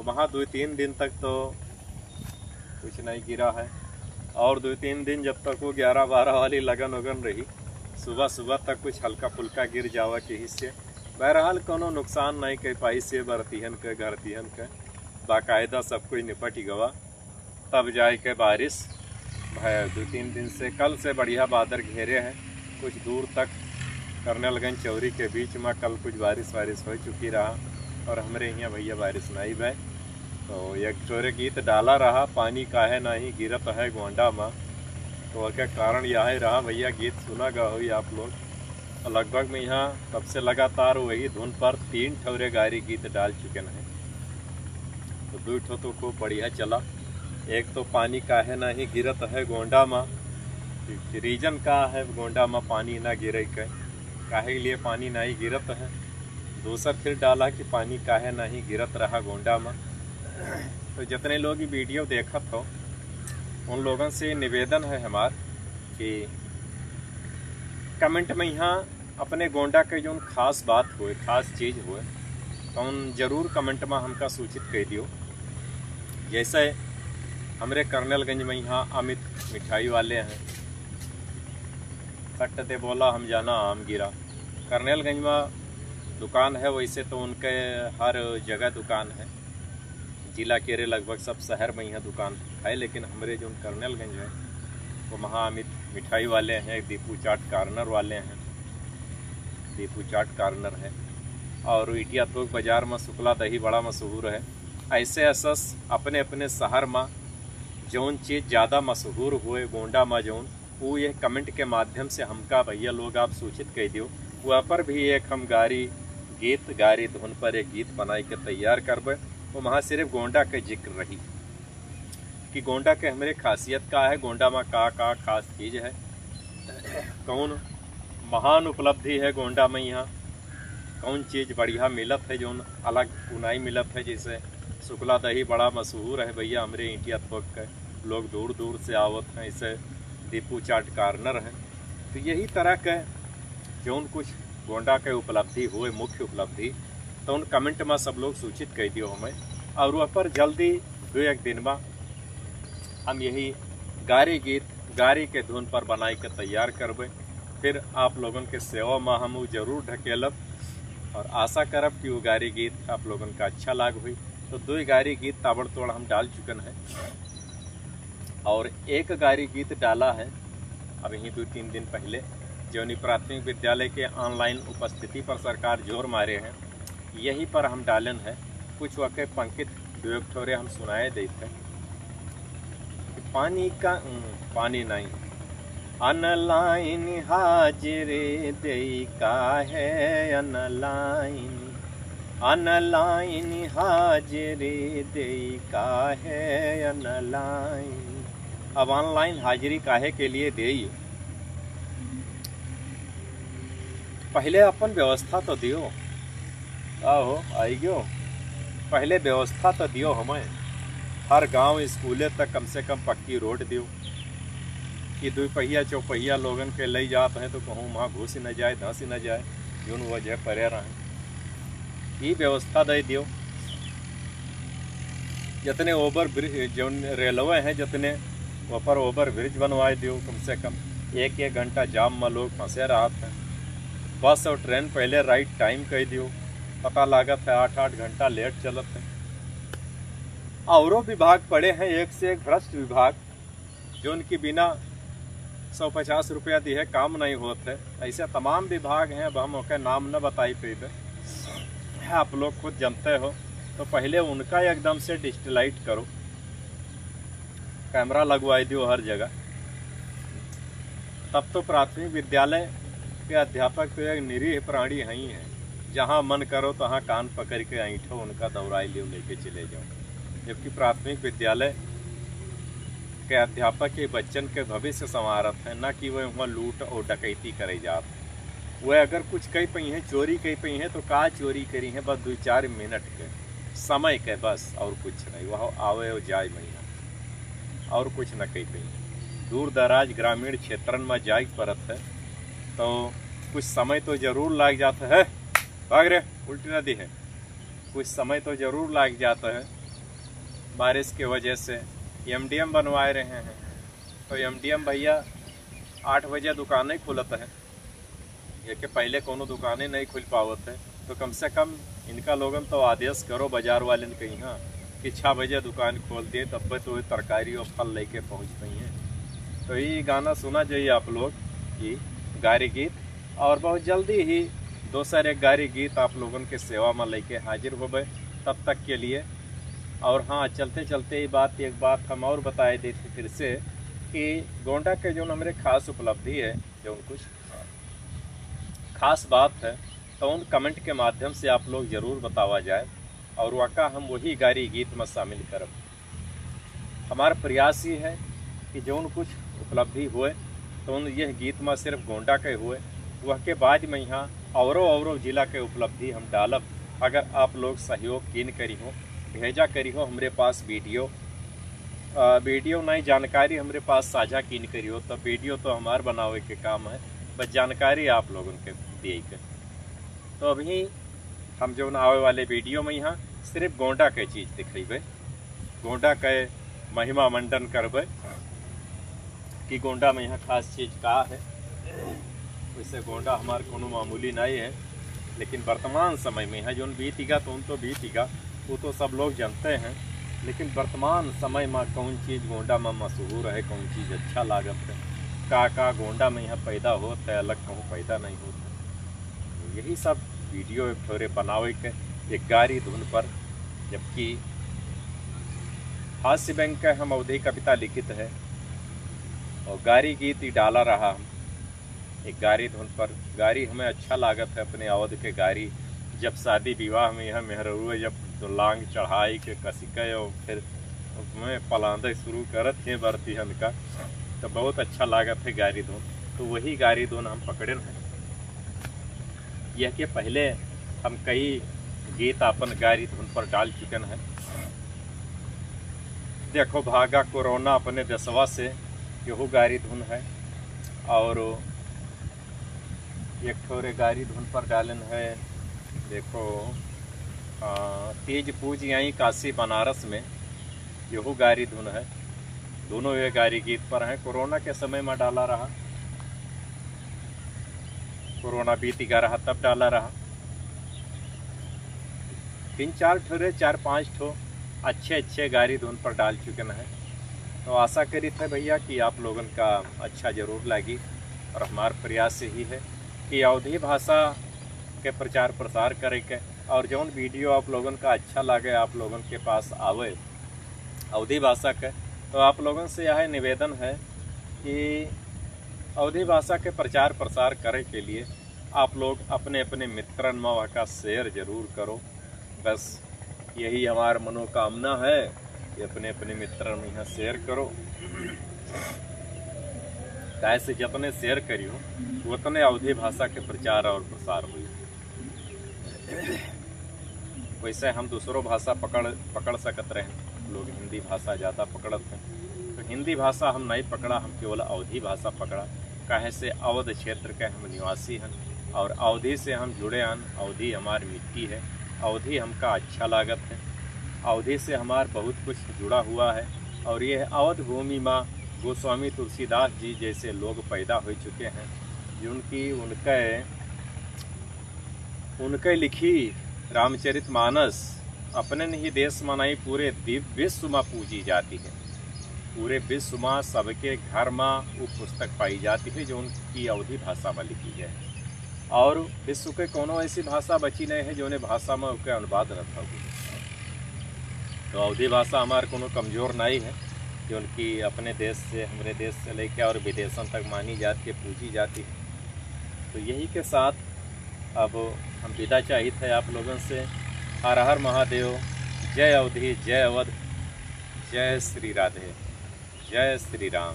वहाँ 2-3 दिन तक तो कुछ नहीं गिरा है, और 2-3 दिन जब तक वो 11-12 वाली लगन उगन रही, सुबह सुबह तक कुछ हल्का फुल्का गिर जावा के हिस्से। बहरहाल कोनो नुकसान नहीं कह पाई से बरतिहन के घरतिहन के, बाकायदा सब कुछ निपट गवा। तब जाए के बारिश भाई 2-3 दिन से, कल से बढ़िया बादल घेरे हैं कुछ दूर तक। कर्नलगंज चौरी के बीच में कल कुछ बारिश हो चुकी रहा, और हमारे यहाँ भैया बारिश नहीं भय। तो एक चोरे गीत डाला रहा, पानी काहे नहीं गिरत है गोंडा में, तो उसका कारण यह रहा भैया, गीत सुना गा हुई आप लोग। लगभग में यहाँ तब से लगातार वही धुन पर 3 ठौरे गारी गीत डाल चुके हैं। तो 2 ठो तो खूब बढ़िया चला। एक तो पानी काहे नहीं गिरत है गोंडा में, रीजन का है गोंडा में पानी ना गिरे के, काहे लिए पानी नहीं गिरत है। दूसरा फिर डाला कि पानी काहे नहीं गिरत रहा गोंडा में। तो जितने लोग ये वीडियो देखत हो उन लोगों से निवेदन है हमार कि कमेंट में यहाँ अपने गोंडा के जो खास बात हुए, खास चीज़ हुए, तो उन जरूर कमेंट में हमका सूचित कर दियो। जैसे हमारे कर्नलगंज में यहाँ अमित मिठाई वाले हैं, सट दे बोला हम जाना आम गिरा। कर्नलगंज में दुकान है, वैसे तो उनके हर जगह दुकान है, जिला के लगभग सब शहर में यहाँ दुकान है, लेकिन हमारे जो कर्नलगंज है वो वहाँ अमित मिठाई वाले हैं, दीपू चाट कार्नर वाले हैं, दीपू चाट कार्नर है, और इटिया थोक बाजार में शुक्ला दही बड़ा मशहूर है। ऐसे असस अपने अपने शहर में जौन चीज़ ज़्यादा मशहूर हुए गोंडा में जौन, वो ये कमेंट के माध्यम से हमका भैया लोग आप सूचित कर दियो। वहाँ पर भी एक हम गारी धुन पर एक गीत बनाई के तैयार करबे। वो वहाँ सिर्फ गोंडा के जिक्र रही कि गोंडा के हमारे खासियत का है, गोंडा में का खास चीज़ है, कौन महान उपलब्धि है गोंडा में, यहाँ कौन चीज़ बढ़िया मिलत है, जो अलग उनाई मिलत है। जैसे शुक्ला दही बड़ा मशहूर है भैया हमारे इंडिया थोक के, लोग दूर दूर से आवत हैं। इसे दीपू चाट कार्नर है। तो यही तरह के जौन कुछ गोंडा के उपलब्धि हुए, मुख्य उपलब्धि, तो उन कमेंट में सब लोग सूचित कर दियो हमें, और वह पर जल्दी 2-1 दिन में हम यही गारी के धुन पर बनाई के तैयार करबे। फिर आप लोगों के सेवा में हम वो जरूर ढकेलब, और आशा करब कि वो गारी गीत आप लोगों का अच्छा लाग हुई। तो 2 गारी गीत ताबड़तोड़ हम डाल चुकन हैं, और एक गारी गीत डाला है अब यहीं 2-3 दिन पहले, जो प्राथमिक विद्यालय के ऑनलाइन उपस्थिति पर सरकार जोर मारे हैं, यहीं पर हम डालन है। कुछ वाकई पंकित 2 ठोरे हम सुनाए देते हैं। पानी नहीं अनलाइन हाजिरे दई का है, अनलाइन हाजिरे दई का है, अनलाइन। अब ऑनलाइन हाजिरी काहे के लिए देई, पहले अपन व्यवस्था तो दियो। आहो आई गयो, पहले व्यवस्था तो दियो हमें। हर गांव स्कूले तक कम से कम पक्की रोड दियो कि 2 पहिया 4 पहिया लोगन के ले जाते हैं तो कहूँ वहाँ घुस न जाए, धंस न जाए, जो वजह परे रहे, ये व्यवस्था दे दियो। जितने ओवर ब्रिज जो रेलवे हैं, जितने वहाँ पर ओवर ब्रिज बनवाए दियो। कम से कम 1-1 घंटा जाम में लोग फंसे रहा था। बस और ट्रेन पहले राइट टाइम कह दियो, पता लागत है 8-8 घंटा लेट चलत है। औरों विभाग पड़े हैं एक से एक भ्रष्ट विभाग, जो उनकी बिना 150 रुपया दिए काम नहीं होते। ऐसे तमाम विभाग हैं, अब हम उनके नाम न बताई पेबे, आप लोग खुद जानते हो। तो पहले उनका एकदम से डिजिटलाइट करो, कैमरा लगवाई दियो हर जगह, तब तो प्राथमिक विद्यालय के अध्यापक तो एक निरीह प्राणी ही हैं। जहाँ मन करो तहाँ कान पकड़ के ऐठो, उनका दौड़ाई लियो, लेके चले जाओ। जबकि प्राथमिक विद्यालय के अध्यापक के बच्चन के भविष्य संवारत है, न कि वह वहाँ लूट और डकैती करे जात। वह अगर कुछ कही पई हैं, चोरी कही पई हैं, तो का चोरी करी है, बस 2-4 मिनट के समय के, बस और कुछ नहीं। वह आवे और जाए महीना, और कुछ न कही पई। दूर दराज ग्रामीण क्षेत्रन में जाए पड़त है, तो कुछ समय तो जरूर लग जाता है। भाग रे, उल्टी नदी है, कुछ समय तो जरूर लग जाता है। बारिश की वजह से एमडीएम बनवा रहे हैं। तो एमडीएम भैया 8 बजे दुकानें खुलत है, ये कि पहले कोनो दुकानें नहीं खुल पावत है। तो कम से कम इनका लोगन तो आदेश करो बाजार वाले ने कहीं हाँ कि 6 बजे दुकान खोल दिए, तब तो तरकारी और फल लेके पहुँचते हैं। तो ये गाना सुना चाहिए आप लोग कि गारी गीत, और बहुत जल्दी ही दूसरे एक गारी गीत आप लोगों के सेवा में लेके हाजिर हो गए। तब तक के लिए और हाँ, चलते चलते एक बात हम और बताए देते फिर से कि गोंडा के जो हमारे खास उपलब्धि है, जो कुछ खास बात है, तो उन कमेंट के माध्यम से आप लोग ज़रूर बतावा जाए और वाका हम वही गारी गीत में शामिल करब। हमारा प्रयास ही है कि जो कुछ उपलब्धि हुए तो उन यह गीत में सिर्फ गोंडा के हुए, वह के बाद में यहाँ औरों जिला के उपलब्धि हम डालब। अगर आप लोग सहयोग किन करी हो, भेजा करी हो हमारे पास वीडियो नहीं जानकारी हमारे पास साझा किन करी हो, तो वीडियो तो हमार बनावे के काम है, बस जानकारी आप लोगों के दिए के। तो अभी हम जो आवे वाले वीडियो में यहाँ सिर्फ गोंडा के चीज़ दिखेबे, गोंडा के महिमा मंडन करबे कि गोंडा में यहाँ खास चीज़ का है। वैसे गोंडा हमारे कोनो मामूली नहीं है, लेकिन वर्तमान समय में है जो बीतीगा तो बीतीगा, वो तो सब लोग जानते हैं। लेकिन वर्तमान समय में कौन चीज़ गोंडा में मशहूर है, कौन चीज़ अच्छा लागत है, का गोंडा में यहाँ पैदा होता है, अलग कहूँ पैदा नहीं होता। तो यही सब वीडियो थोड़े बनावे के एक गारी धुन पर, जबकि हास्य बैंक का हम अवधि कविता लिखित है और गारी गीत ही डाला रहा हम एक गारी धुन पर। गारी हमें अच्छा लागत है अपने अवध के गारी, जब शादी विवाह में यह मेहरुए जब तो लांग चढ़ाई के कसिके और फिर मैं पलांदे शुरू करत हैं बरतिहन का, तो बहुत अच्छा लागत है गारी धुन। तो वही गारी धुन हम पकड़े हैं। यह कि पहले हम कई गीत अपन गारी धुन पर डाल चुके हैं। देखो भागा कोरोना अपने देशवा से, यहू गारी धुन है। और एक थोड़े गारी धुन पर डालन है, देखो तीज पूज यहीं काशी बनारस में, यहू गारी धुन है। दोनों ये गारी गीत पर हैं। कोरोना के समय में डाला रहा, कोरोना बीतीगा रहा तब डाला रहा। 4-5 ठो अच्छे गारी धुन पर डाल चुके हैं। तो आशा करी थे भैया कि आप लोगों का अच्छा जरूर लगी, और हमारा प्रयास यही है कि अवधी भाषा के प्रचार प्रसार करे के, और जौन वीडियो आप लोगों का अच्छा लगे आप लोगों के पास आवे अवधी भाषा के, तो आप लोगों से यह निवेदन है कि अवधी भाषा के प्रचार प्रसार करे के लिए आप लोग अपने अपने मित्रन में वह का शेयर जरूर करो। बस यही हमारा मनोकामना है कि अपने अपने मित्रन में यहाँ शेयर करो। कैसे जितने शेयर करियो उतने अवधी भाषा के प्रचार और प्रसार हुई। वैसे हम दूसरों भाषा पकड़ सकत रहे, लोग हिंदी भाषा ज़्यादा पकड़त हैं, तो हिंदी भाषा हम नहीं पकड़ा, हम केवल अवधी भाषा पकड़ा। काहे से अवध क्षेत्र के हम निवासी हैं और अवधी से हम जुड़े हैं। अवधी हमारी मिट्टी है, अवधी हमका अच्छा लागत है, अवधी से हमार बहुत कुछ जुड़ा हुआ है। और ये अवध भूमि में गोस्वामी तुलसीदास जी जैसे लोग पैदा हो चुके हैं, जिनकी उनके लिखी रामचरितमानस अपने ही देश में नहीं पूरे विश्व में पूजी जाती है। पूरे विश्व में सबके घर में वो पुस्तक पाई जाती है जो उनकी अवधी भाषा में लिखी है। और विश्व के कोनो ऐसी भाषा बची नहीं है जो उन्हें भाषा में उसके अनुवाद रहता हो। तो अवधी भाषा हमारे कोनो कमज़ोर नहीं है, जो उनकी अपने देश से हमारे देश से लेकर और विदेशों तक मानी जाती है, पूजी जाती है। तो यही के साथ अब हम विदा चाहिए थे आप लोगों से। हर हर महादेव, जय अवधी, जय अवध, जय श्री राधे, जय श्री राम।